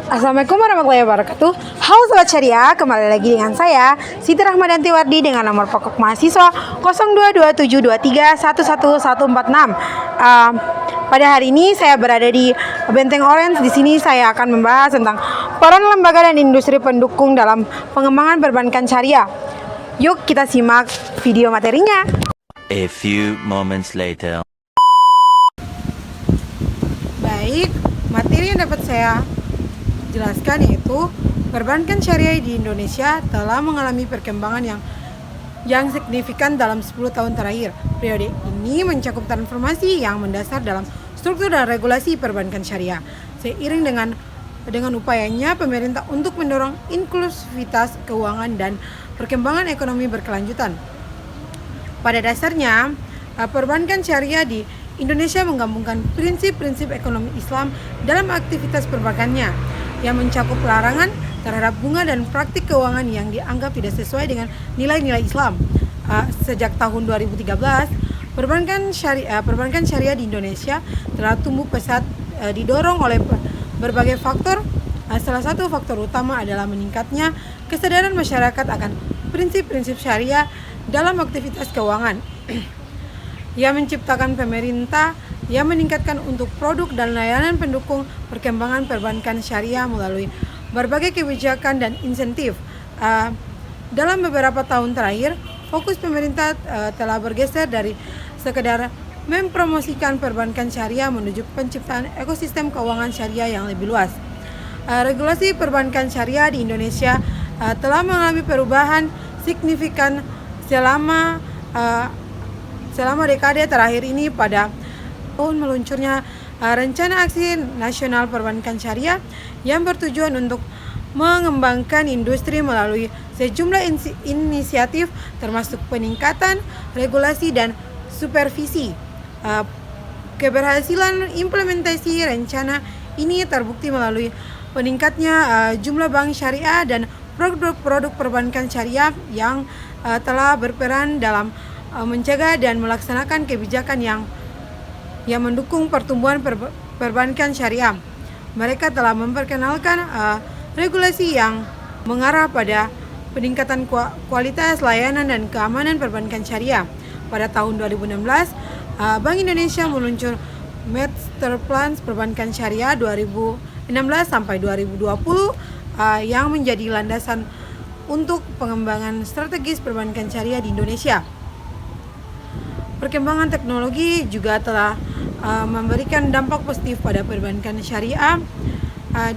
Assalamualaikum warahmatullahi wabarakatuh. Halo Sobat Syariah, kembali lagi dengan saya Siti Rahmadanti Wardi dengan nomor pokok mahasiswa 022723111146. Pada hari ini saya berada di Benteng Orange. Di sini saya akan membahas tentang peran lembaga dan industri pendukung dalam pengembangan perbankan syariah. Yuk kita simak video materinya. A few moments later. Baik, materi yang dapat saya jelaskan yaitu perbankan syariah di Indonesia telah mengalami perkembangan yang signifikan dalam 10 tahun terakhir. Periode ini mencakup transformasi yang mendasar dalam struktur dan regulasi perbankan syariah. Seiring dengan upayanya pemerintah untuk mendorong inklusivitas keuangan dan perkembangan ekonomi berkelanjutan. Pada dasarnya, perbankan syariah di Indonesia menggabungkan prinsip-prinsip ekonomi Islam dalam aktivitas perbankannya yang mencakup larangan terhadap bunga dan praktik keuangan yang dianggap tidak sesuai dengan nilai-nilai Islam. Sejak tahun 2013, perbankan syariah di Indonesia telah tumbuh pesat didorong oleh berbagai faktor. Salah satu faktor utama adalah meningkatnya kesadaran masyarakat akan prinsip-prinsip syariah dalam aktivitas keuangan. Yang menciptakan pemerintah yang meningkatkan untuk produk dan layanan pendukung perkembangan perbankan syariah melalui berbagai kebijakan dan insentif. Dalam beberapa tahun terakhir, fokus pemerintah telah bergeser dari sekedar mempromosikan perbankan syariah menuju penciptaan ekosistem keuangan syariah yang lebih luas. Regulasi perbankan syariah di Indonesia telah mengalami perubahan signifikan selama dekade terakhir ini. Pada tahun meluncurnya Rencana Aksi Nasional Perbankan Syariah yang bertujuan untuk mengembangkan industri melalui sejumlah inisiatif termasuk peningkatan regulasi dan supervisi. Keberhasilan implementasi rencana ini terbukti melalui peningkatnya jumlah bank syariah dan produk-produk perbankan syariah yang telah berperan dalam menjaga dan melaksanakan kebijakan yang mendukung pertumbuhan perbankan syariah. Mereka telah memperkenalkan regulasi yang mengarah pada peningkatan kualitas layanan dan keamanan perbankan syariah. Pada tahun 2016, Bank Indonesia meluncur Master Plan Perbankan Syariah 2016 sampai 2020 yang menjadi landasan untuk pengembangan strategis perbankan syariah di Indonesia. Perkembangan teknologi juga telah memberikan dampak positif pada perbankan syariah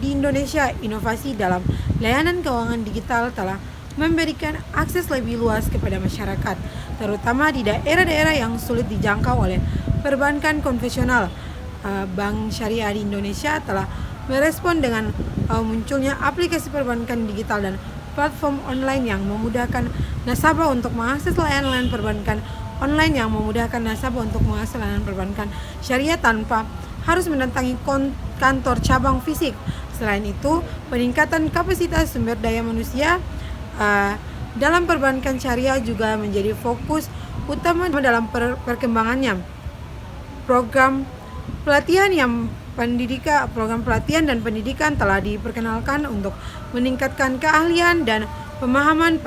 di Indonesia. Inovasi dalam layanan keuangan digital telah memberikan akses lebih luas kepada masyarakat, terutama di daerah-daerah yang sulit dijangkau oleh perbankan konvensional. Bank syariah di Indonesia telah merespon dengan munculnya aplikasi perbankan digital dan platform online yang memudahkan nasabah untuk mengakses layanan perbankan online perbankan syariah tanpa harus mendatangi kantor cabang fisik. Selain itu, peningkatan kapasitas sumber daya manusia dalam perbankan syariah juga menjadi fokus utama dalam perkembangannya. Program pelatihan dan pendidikan telah diperkenalkan untuk meningkatkan keahlian dan pemahaman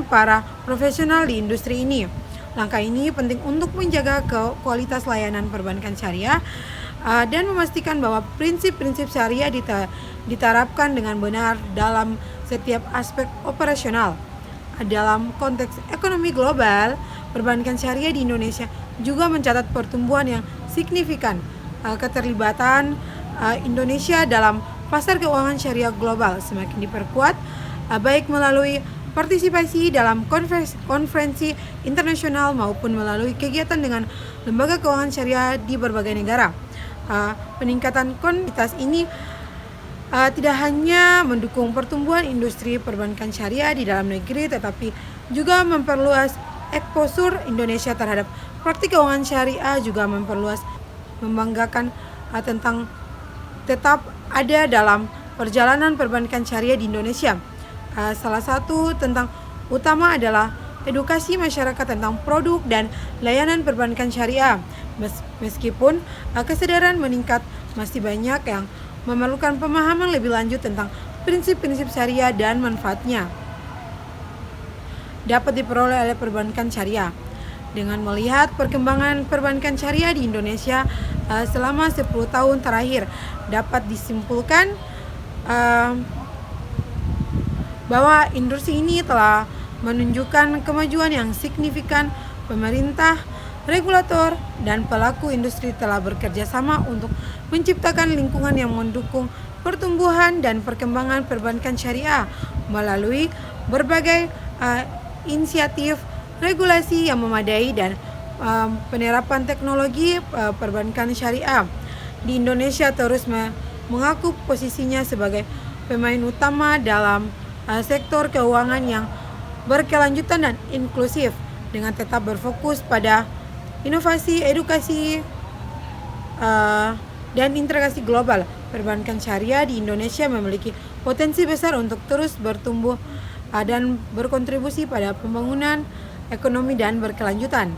para profesional di industri ini. Langkah ini penting untuk menjaga kualitas layanan perbankan syariah dan memastikan bahwa prinsip-prinsip syariah diterapkan dengan benar dalam setiap aspek operasional. Dalam konteks ekonomi global, perbankan syariah di Indonesia juga mencatat pertumbuhan yang signifikan. Keterlibatan Indonesia dalam pasar keuangan syariah global semakin diperkuat, baik melalui partisipasi dalam konferensi internasional maupun melalui kegiatan dengan lembaga keuangan syariah di berbagai negara. Peningkatan kuantitas ini tidak hanya mendukung pertumbuhan industri perbankan syariah di dalam negeri, tetapi juga memperluas exposure Indonesia terhadap praktik keuangan syariah, juga membanggakan tentang tetap ada dalam perjalanan perbankan syariah di Indonesia. Salah satu tentang utama adalah edukasi masyarakat tentang produk dan layanan perbankan syariah. Meskipun kesadaran meningkat, masih banyak yang memerlukan pemahaman lebih lanjut tentang prinsip-prinsip syariah dan manfaatnya dapat diperoleh oleh perbankan syariah. Dengan melihat perkembangan perbankan syariah di Indonesia selama 10 tahun terakhir, dapat disimpulkan bahwa industri ini telah menunjukkan kemajuan yang signifikan. Pemerintah, regulator, dan pelaku industri telah bekerja sama untuk menciptakan lingkungan yang mendukung pertumbuhan dan perkembangan perbankan syariah melalui berbagai inisiatif regulasi yang memadai dan penerapan teknologi perbankan syariah. Di Indonesia terus mengaku posisinya sebagai pemain utama dalam sektor keuangan yang berkelanjutan dan inklusif, dengan tetap berfokus pada inovasi, edukasi, dan integrasi global. Perbankan syariah di Indonesia memiliki potensi besar untuk terus bertumbuh dan berkontribusi pada pembangunan ekonomi dan berkelanjutan.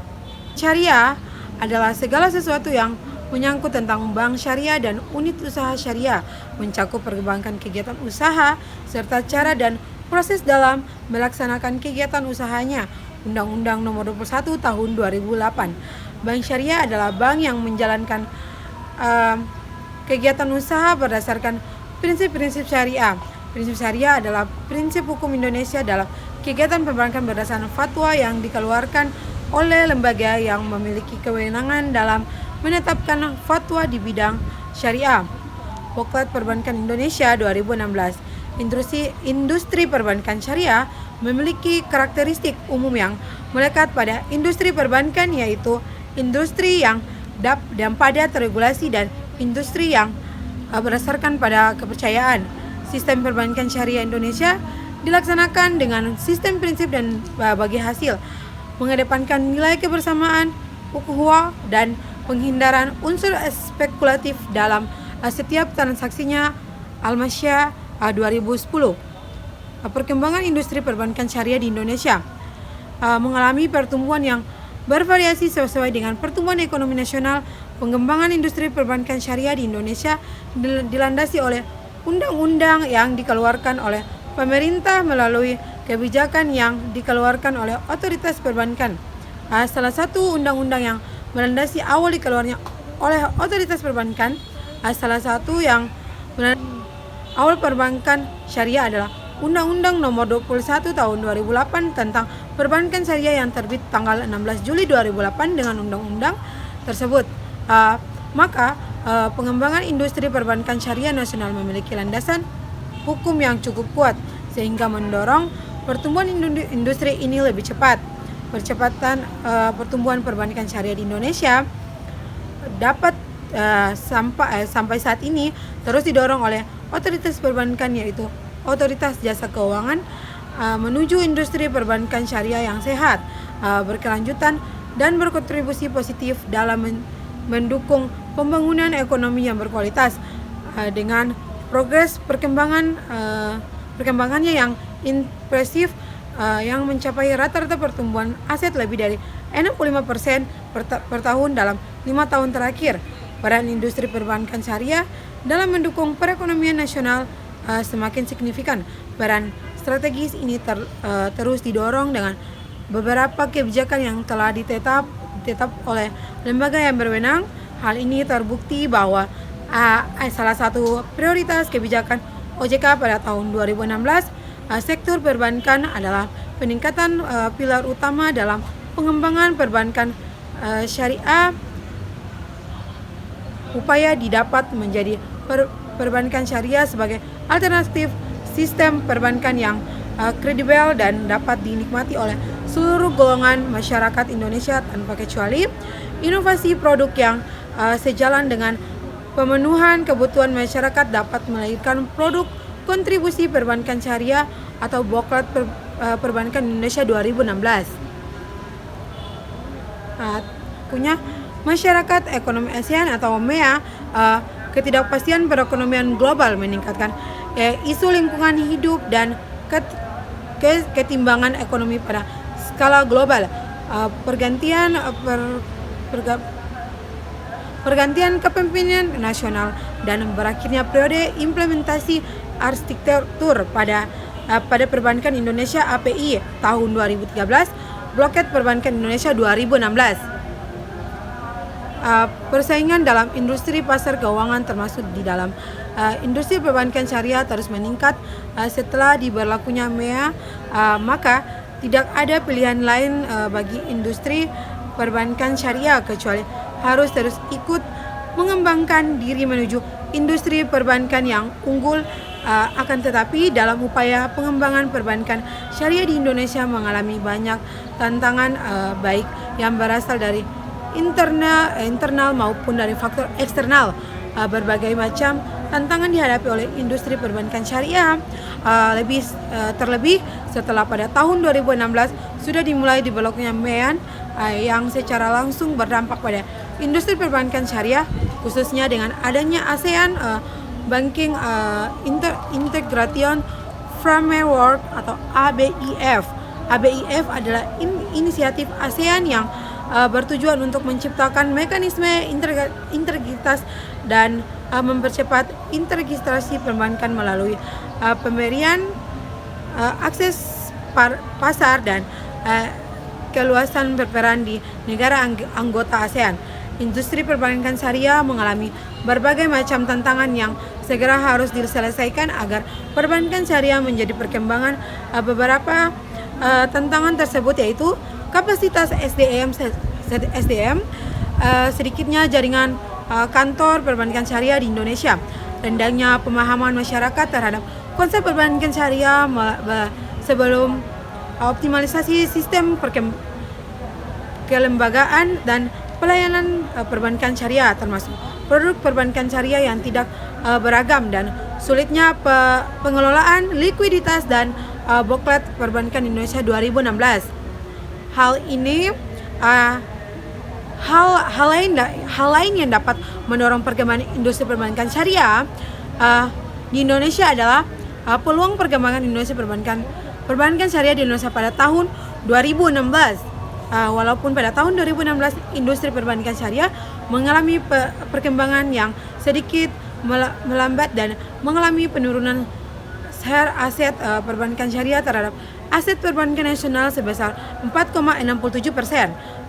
Syariah adalah segala sesuatu yang menyangkut tentang bank syariah dan unit usaha syariah, mencakup perkembangan kegiatan usaha serta cara dan proses dalam melaksanakan kegiatan usahanya. Undang-Undang Nomor 21 Tahun 2008. Bank syariah adalah bank yang menjalankan kegiatan usaha berdasarkan prinsip-prinsip syariah. Prinsip syariah adalah prinsip hukum Indonesia dalam kegiatan perbankan berdasarkan fatwa yang dikeluarkan oleh lembaga yang memiliki kewenangan dalam menetapkan fatwa di bidang syariah. Boklet Perbankan Indonesia 2016. Industri perbankan syariah memiliki karakteristik umum yang melekat pada industri perbankan, yaitu industri yang dan padat regulasi dan industri yang berdasarkan pada kepercayaan. Sistem perbankan syariah Indonesia dilaksanakan dengan sistem prinsip dan bagi hasil, mengedepankan nilai kebersamaan, ukhuwah, dan penghindaran unsur spekulatif dalam setiap transaksinya. Al-Masyah 2010. Perkembangan industri perbankan syariah di Indonesia mengalami pertumbuhan yang bervariasi sesuai dengan pertumbuhan ekonomi nasional. Pengembangan industri perbankan syariah di Indonesia dilandasi oleh undang-undang yang dikeluarkan oleh pemerintah melalui kebijakan yang dikeluarkan oleh otoritas perbankan. Salah satu undang-undang yang melandasi awal dikeluarnya oleh otoritas perbankan, salah satu yang awal perbankan syariah adalah Undang-Undang Nomor 21 Tahun 2008 tentang Perbankan Syariah yang terbit tanggal 16 Juli 2008. Dengan undang-undang tersebut, pengembangan industri perbankan syariah nasional memiliki landasan hukum yang cukup kuat sehingga mendorong pertumbuhan industri ini lebih cepat. Percepatan pertumbuhan perbankan syariah di Indonesia dapat sampai saat ini terus didorong oleh otoritas perbankan, yaitu Otoritas Jasa Keuangan, menuju industri perbankan syariah yang sehat, berkelanjutan, dan berkontribusi positif dalam mendukung pembangunan ekonomi yang berkualitas. Dengan progres perkembangannya yang impresif, yang mencapai rata-rata pertumbuhan aset lebih dari 65% per tahun dalam 5 tahun terakhir. Peran industri perbankan syariah dalam mendukung perekonomian nasional semakin signifikan. Peran strategis ini terus didorong dengan beberapa kebijakan yang telah ditetap oleh lembaga yang berwenang. Hal ini terbukti bahwa salah satu prioritas kebijakan OJK pada tahun 2016 sektor perbankan adalah peningkatan pilar utama dalam pengembangan perbankan syariah. Upaya didapat menjadi perbankan syariah sebagai alternatif sistem perbankan yang kredibel dan dapat dinikmati oleh seluruh golongan masyarakat Indonesia tanpa kecuali. Inovasi produk yang sejalan dengan pemenuhan kebutuhan masyarakat dapat melahirkan produk kontribusi perbankan syariah atau Boklet Perbankan Indonesia 2016. Punya masyarakat ekonomi ASEAN atau MEA, ketidakpastian perekonomian global meningkatkan isu lingkungan hidup dan ketimbangan ekonomi pada pergantian kepemimpinan nasional dan berakhirnya periode implementasi arsitektur pada Perbankan Indonesia API tahun 2013, Bloket Perbankan Indonesia 2016. Persaingan dalam industri pasar keuangan termasuk di dalam industri perbankan syariah terus meningkat setelah diberlakunya MEA, maka tidak ada pilihan lain bagi industri perbankan syariah kecuali harus terus ikut mengembangkan diri menuju industri perbankan yang unggul. Akan tetapi dalam upaya pengembangan perbankan syariah di Indonesia mengalami banyak tantangan, baik yang berasal dari internal maupun dari faktor eksternal. Berbagai macam tantangan dihadapi oleh industri perbankan syariah, terlebih setelah pada tahun 2016 sudah dimulai diberlakunya MEAN yang secara langsung berdampak pada industri perbankan syariah, khususnya dengan adanya ASEAN Banking Integration Framework atau ABIF. ABIF adalah inisiatif ASEAN yang bertujuan untuk menciptakan mekanisme integritas dan mempercepat integrasi perbankan melalui pemberian akses pasar dan keluasan berperan di negara anggota ASEAN. Industri perbankan syariah mengalami berbagai macam tantangan yang segera harus diselesaikan agar perbankan syariah menjadi perkembangan. Beberapa tantangan tersebut yaitu kapasitas SDM, sedikitnya jaringan kantor perbankan syariah di Indonesia, rendahnya pemahaman masyarakat terhadap konsep perbankan syariah sebelum optimalisasi sistem kelembagaan dan pelayanan perbankan syariah, termasuk produk perbankan syariah yang tidak beragam dan sulitnya pengelolaan likuiditas dan Boklet Perbankan Indonesia 2016. Hal lain yang dapat mendorong perkembangan industri perbankan syariah di Indonesia adalah peluang perkembangan industri perbankan syariah di Indonesia pada tahun 2016. Walaupun pada tahun 2016 industri perbankan syariah mengalami perkembangan yang sedikit melambat dan mengalami penurunan share aset perbankan syariah terhadap aset perbankan nasional sebesar 4,67%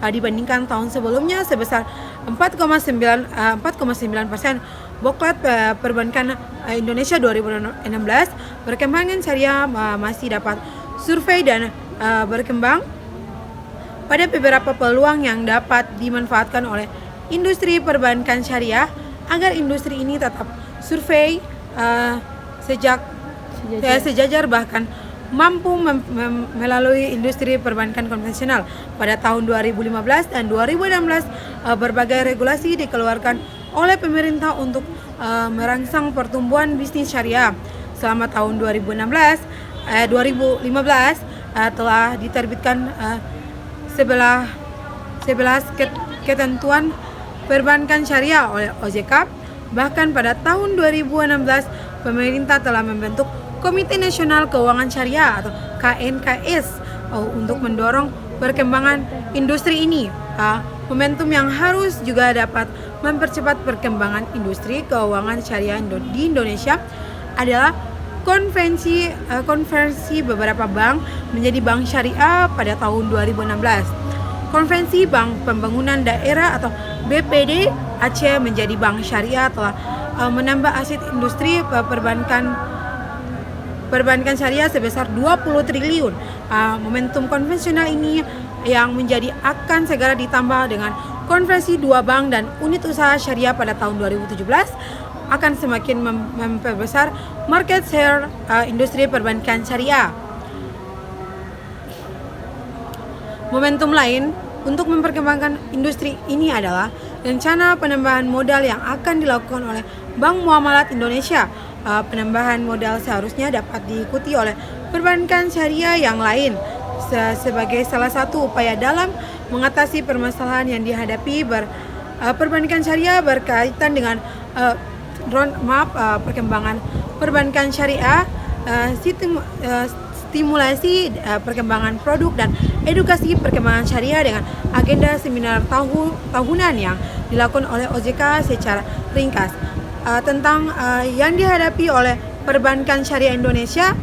dibandingkan tahun sebelumnya sebesar 4,9%. Boklet Perbankan Indonesia 2016, perkembangan syariah masih dapat survei dan berkembang pada beberapa peluang yang dapat dimanfaatkan oleh industri perbankan syariah agar industri ini tetap survei sejajar bahkan mampu melalui industri perbankan konvensional. Pada tahun 2015 dan 2016 berbagai regulasi dikeluarkan oleh pemerintah untuk merangsang pertumbuhan bisnis syariah. Selama tahun 2015 telah diterbitkan 11 ketentuan perbankan syariah oleh OJK. Bahkan pada tahun 2016 pemerintah telah membentuk Komite Nasional Keuangan Syariah atau KNKS untuk mendorong perkembangan industri ini. Momentum yang harus juga dapat mempercepat perkembangan industri keuangan syariah di Indonesia adalah konversi beberapa bank menjadi bank syariah pada tahun 2016. Konvensi Bank Pembangunan Daerah atau BPD Aceh menjadi bank syariah telah menambah aset industri perbankan syariah sebesar 20 triliun. Momentum konvensional ini yang menjadi akan segera ditambah dengan konversi dua bank dan unit usaha syariah pada tahun 2017 akan semakin memperbesar market share industri perbankan syariah. Momentum lain untuk memperkembangkan industri ini adalah rencana penambahan modal yang akan dilakukan oleh Bank Muamalat Indonesia. Penambahan modal seharusnya dapat diikuti oleh perbankan syariah yang lain sebagai salah satu upaya dalam mengatasi permasalahan yang dihadapi perbankan syariah berkaitan dengan roadmap perkembangan perbankan syariah, stimulasi perkembangan produk dan edukasi perkembangan syariah dengan agenda seminar tahunan yang dilakukan oleh OJK secara ringkas tentang yang dihadapi oleh perbankan syariah Indonesia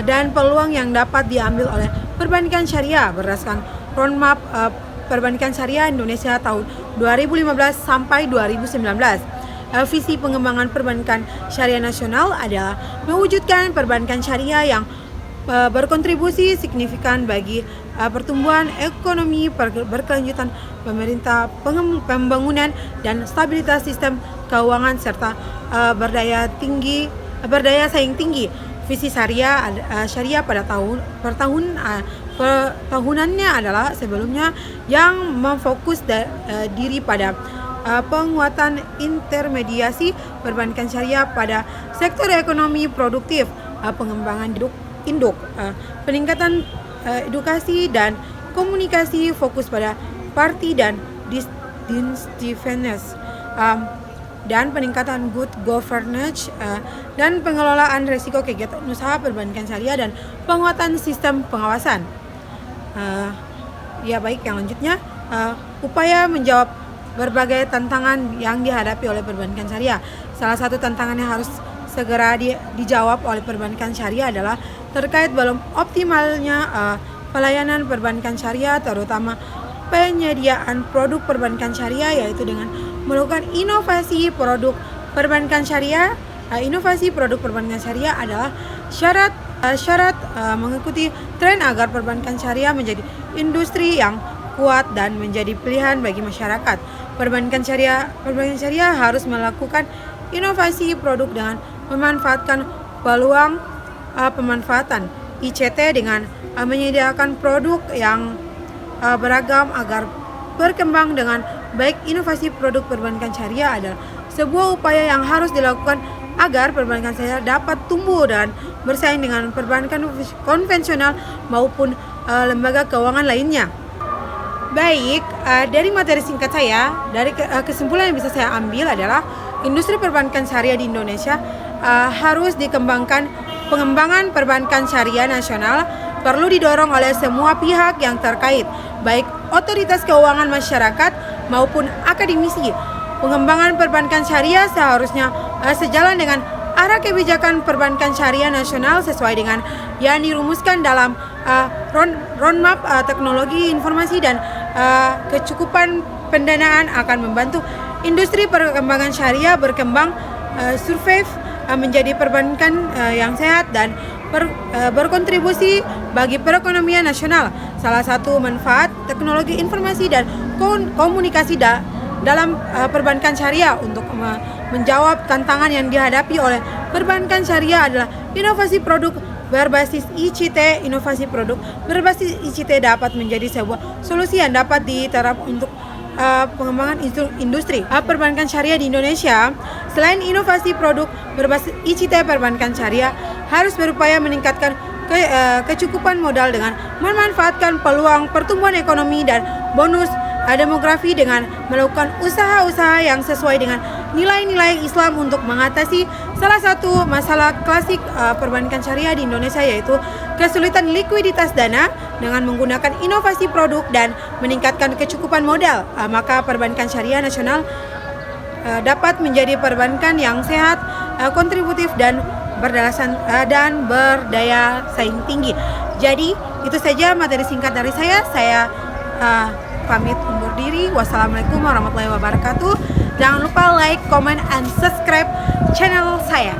dan peluang yang dapat diambil oleh perbankan syariah berdasarkan roadmap perbankan syariah Indonesia tahun 2015 sampai 2019. Visi pengembangan perbankan syariah nasional adalah mewujudkan perbankan syariah yang berkontribusi signifikan bagi pertumbuhan ekonomi berkelanjutan pemerintah, pembangunan dan stabilitas sistem keuangan serta berdaya saing tinggi. Visi syariah pada tahunannya adalah sebelumnya yang memfokus diri pada penguatan intermediasi perbankan syariah pada sektor ekonomi produktif, pengembangan induk, peningkatan edukasi dan komunikasi, fokus pada party dan distinctiveness, dan peningkatan good governance dan pengelolaan risiko kegiatan usaha perbankan syariah dan penguatan sistem pengawasan. Baik, yang lanjutnya upaya menjawab berbagai tantangan yang dihadapi oleh perbankan syariah. Salah satu tantangan yang harus segera dijawab oleh perbankan syariah adalah terkait belum optimalnya pelayanan perbankan syariah, terutama penyediaan produk perbankan syariah, yaitu dengan melakukan inovasi produk perbankan syariah. Inovasi produk perbankan syariah adalah syarat mengikuti tren agar perbankan syariah menjadi industri yang kuat dan menjadi pilihan bagi masyarakat. Perbankan syariah harus melakukan inovasi produk dengan memanfaatkan peluang pemanfaatan ICT dengan menyediakan produk yang beragam agar berkembang dengan baik. Inovasi produk perbankan syariah adalah sebuah upaya yang harus dilakukan agar perbankan syariah dapat tumbuh dan bersaing dengan perbankan konvensional maupun lembaga keuangan lainnya. Baik, dari materi singkat saya, dari kesimpulan yang bisa saya ambil adalah industri perbankan syariah di Indonesia harus dikembangkan. Pengembangan perbankan syariah nasional perlu didorong oleh semua pihak yang terkait, baik otoritas keuangan masyarakat maupun akademisi. Pengembangan perbankan syariah seharusnya sejalan dengan arah kebijakan perbankan syariah nasional sesuai dengan yang dirumuskan dalam roadmap teknologi informasi dan kecukupan pendanaan akan membantu industri perkembangan syariah berkembang survive menjadi perbankan yang sehat dan berkontribusi bagi perekonomian nasional. Salah satu manfaat teknologi informasi dan komunikasi dalam perbankan syariah untuk menjawab tantangan yang dihadapi oleh perbankan syariah adalah inovasi produk berbasis ICT. Inovasi produk berbasis ICT dapat menjadi sebuah solusi yang dapat diterapkan untuk pengembangan industri perbankan syariah di Indonesia. Selain inovasi produk berbasis ICT, perbankan syariah harus berupaya meningkatkan kecukupan modal dengan memanfaatkan peluang pertumbuhan ekonomi dan bonus demografi dengan melakukan usaha-usaha yang sesuai dengan nilai-nilai Islam untuk mengatasi salah satu masalah klasik perbankan syariah di Indonesia, yaitu kesulitan likuiditas dana. Dengan menggunakan inovasi produk dan meningkatkan kecukupan modal, maka perbankan syariah nasional dapat menjadi perbankan yang sehat, kontributif dan berdaya saing tinggi. Jadi itu saja materi singkat dari saya. Saya pamit undur diri. Wassalamualaikum warahmatullahi wabarakatuh. Jangan lupa like, comment, and subscribe channel saya.